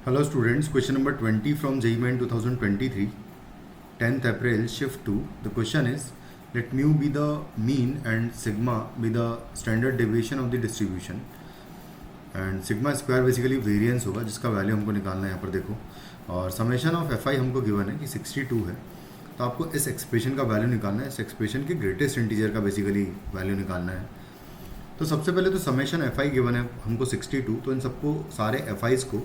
Hello students, question number 20 from JEE Main 2023, 10th April, shift 2. The question is, let mu be the mean and sigma be the standard deviation of the distribution. And sigma square basically variance होगा जिसका value हमको निकालना है यहाँ पर देखो, और summation of F I हमको गिवन है कि 62 है, तो आपको इस एक्सप्रेशन का वैल्यू निकालना है, इस एक्सप्रेशन के ग्रेटेस्ट इंटीजर का बेसिकली वैल्यू निकालना है। तो सबसे पहले तो समेशन एफ आई गिवन है हमको 62, तो इन सबको सारे एफ आईज को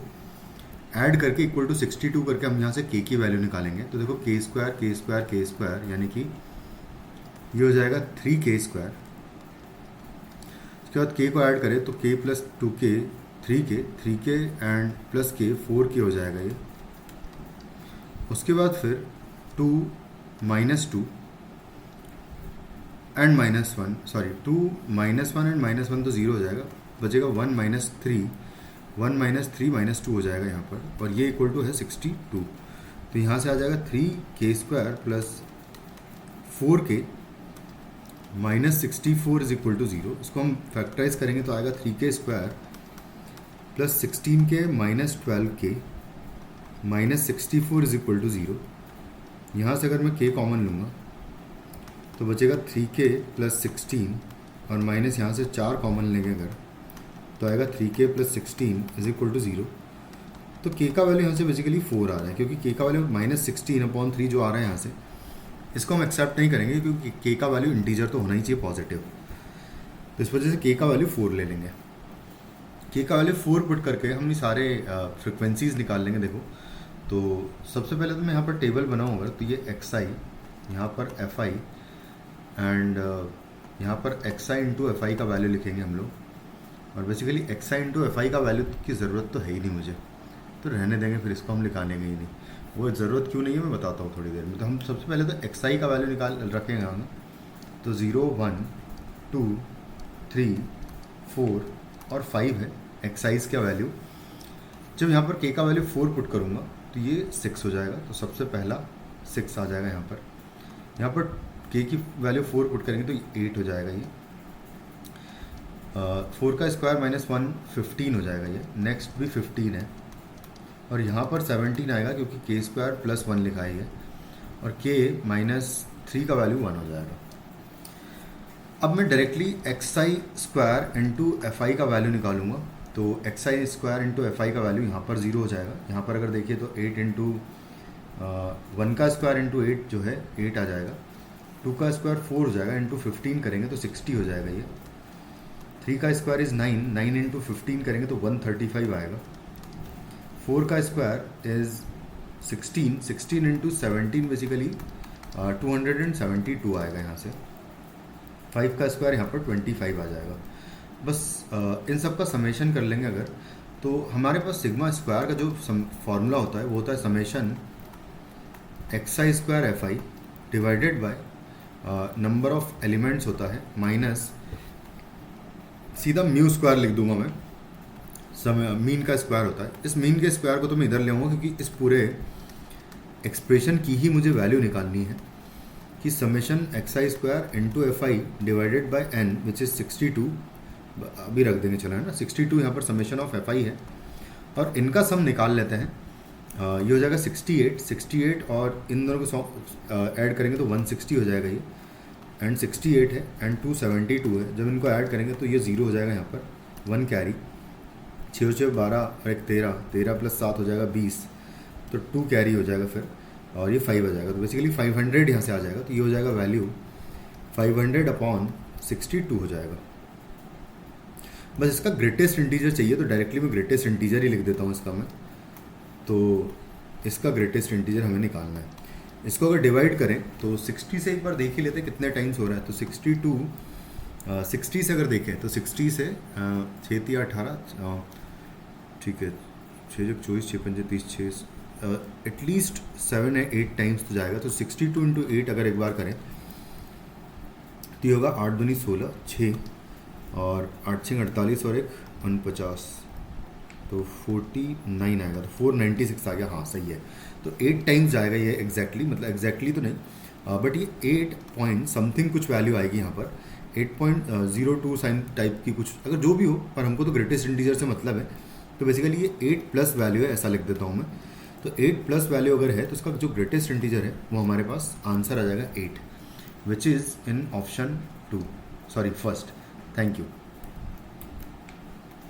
ऐड करके इक्वल टू 62 करके हम यहाँ से के की वैल्यू निकालेंगे। तो देखो के स्क्वायर के स्क्वायर के स्क्वायर यानी कि ये हो जाएगा 3k स्क्वायर। उसके बाद के को ऐड करें तो k plus 2k 3k and plus k 4k हो जाएगा ये। उसके बाद फिर 2 minus 2 and minus 1, sorry 2 minus 1 and minus 1 तो 0 हो जाएगा, बचेगा 1 माइनस 3 माइनस 2 हो जाएगा यहाँ पर, और ये इक्वल टू है 62। तो यहाँ से आ जाएगा 3k square plus 4k minus 64 is equal to 0। इसको हम फैक्टराइज करेंगे तो आएगा 3k square plus 16k minus 12k minus 64 is equal to 0। यहाँ से अगर मैं k कॉमन लूँगा तो बचेगा 3k प्लस 16 और माइनस यहाँ से 4 कॉमन लेंगे अगर तो आएगा 3k plus 16 is equal to 0। तो k का वैल्यू यहाँ से बेसिकली 4 आ रहा है, क्योंकि k का वैल्यू माइनस 16/3 जो आ रहा है यहाँ से, इसको हम एक्सेप्ट नहीं करेंगे क्योंकि k का वैल्यू इंटीजर तो होना ही चाहिए पॉजिटिव। तो इस वजह से k का वैल्यू 4 ले लेंगे। k का वैल्यू 4 पुट करके हम ये सारे फ्रिक्वेंसीज निकाल लेंगे। देखो तो सबसे पहले तो मैं यहाँ पर टेबल बनाऊँगा, तो ये xi, यहाँ पर fi एंड यहाँ पर xi इंटू fi का वैल्यू लिखेंगे हम लोग, और बेसिकली xi इंटू fi का वैल्यू की ज़रूरत तो है ही नहीं मुझे, तो रहने देंगे, फिर इसको हम निकालेंगे ही नहीं। वो ज़रूरत क्यों नहीं है मैं बताता हूँ थोड़ी देर में। तो हम सबसे पहले तो xi का वैल्यू निकाल रखेंगे हम, तो 0 1 2 3 4 और 5 है xi का वैल्यू। जब यहाँ पर k का वैल्यू 4 पुट करूँगा तो ये 6 हो जाएगा, तो सबसे पहला 6 आ जाएगा यहाँ पर। यहाँ पर k की वैल्यू 4 पुट करेंगे तो 8 हो जाएगा ये। 4 का स्क्वायर माइनस 1 15 हो जाएगा ये, नेक्स्ट भी 15 है, और यहाँ पर 17 आएगा क्योंकि k स्क्वायर प्लस 1 लिखा है, और k माइनस 3 का वैल्यू 1 हो जाएगा। अब मैं directly xi square into fi का वैल्यू निकालूंगा, तो xi स्क्वायर इंटू fi का वैल्यू यहाँ पर 0 हो जाएगा। यहाँ पर अगर देखिए तो 8 इंटू 1 का स्क्वायर इंटू 8 जो है 8 आ जाएगा, 2 का स्क्वायर 4 हो जाएगा, इंटू 15 करेंगे तो 60 हो जाएगा ये। 3 का स्क्वायर इज़ 9 इंटू 15 करेंगे तो 135 आएगा। 4 का स्क्वायर इज़ 16 इंटू 17 बेसिकली 272 आएगा यहाँ से। 5 का स्क्वायर यहाँ पर 25 आ जाएगा। बस इन सब का समेशन कर लेंगे अगर, तो हमारे पास सिग्मा स्क्वायर का जो फॉर्मूला होता है वो होता है summation xi square F I divided by number of elements होता है, माइनस सीधा म्यू स्क्वायर लिख दूंगा मैं, मीन का स्क्वायर होता है। इस मीन के स्क्वायर को तो मैं इधर ले आऊँगा क्योंकि इस पूरे एक्सप्रेशन की ही मुझे वैल्यू निकालनी है कि summation xi square into F I divided by n which is 62, अभी रख देंगे चलो है ना। 62 यहाँ पर समेशन ऑफ एफ आई है, और इनका सम निकाल लेते हैं। ये हो जाएगा 68 और इन दोनों को ऐड करेंगे तो 160 हो जाएगा ये, एंड 68 है एंड 272 है। जब इनको ऐड करेंगे तो ये 0 हो जाएगा यहाँ पर, 1 कैरी, 6 6 12 और 1 13 प्लस 7 हो जाएगा 20, तो 2 कैरी हो जाएगा फिर, और ये 5 हो जाएगा। तो बेसिकली 500 यहाँ से आ जाएगा, तो ये हो जाएगा वैल्यू 500/62 हो जाएगा। बस इसका ग्रेटेस्ट इंटीजर चाहिए तो डायरेक्टली मैं ग्रेटेस्ट इंटीजर ही लिख देता हूँ इसका मैं। तो इसका ग्रेटेस्ट इंटीजर हमें निकालना है। इसको अगर डिवाइड करें तो 60 से एक बार देख ही लेते हैं कितने टाइम्स हो रहा है। तो 60 से अगर देखें तो 60 से 6 या 18, ठीक है, 6 24 6 5 30 6, एटलीस्ट 7 या 8 टाइम्स तो जाएगा। तो 62 इंटू 8 अगर एक बार करें तो ये होगा 8 दूनी 16 6 और 8 6 48 और 1 49, तो 49 आएगा, तो 496 आ गया। हाँ सही है, तो 8 टाइम्स जाएगा ये एग्जैक्टली, मतलब एग्जैक्टली तो नहीं बट ये 8 पॉइंट समथिंग कुछ वैल्यू आएगी यहाँ पर, 8.02 साइन टाइप की कुछ, अगर जो भी हो, पर हमको तो ग्रेटेस्ट इंटीजर से मतलब है, तो बेसिकली ये 8 प्लस वैल्यू है, ऐसा लिख देता हूँ मैं। तो 8 प्लस वैल्यू अगर है तो इसका जो ग्रेटेस्ट इंटीजर है वो हमारे पास आंसर आ जाएगा 8, which is in option 2, sorry first. Thank you.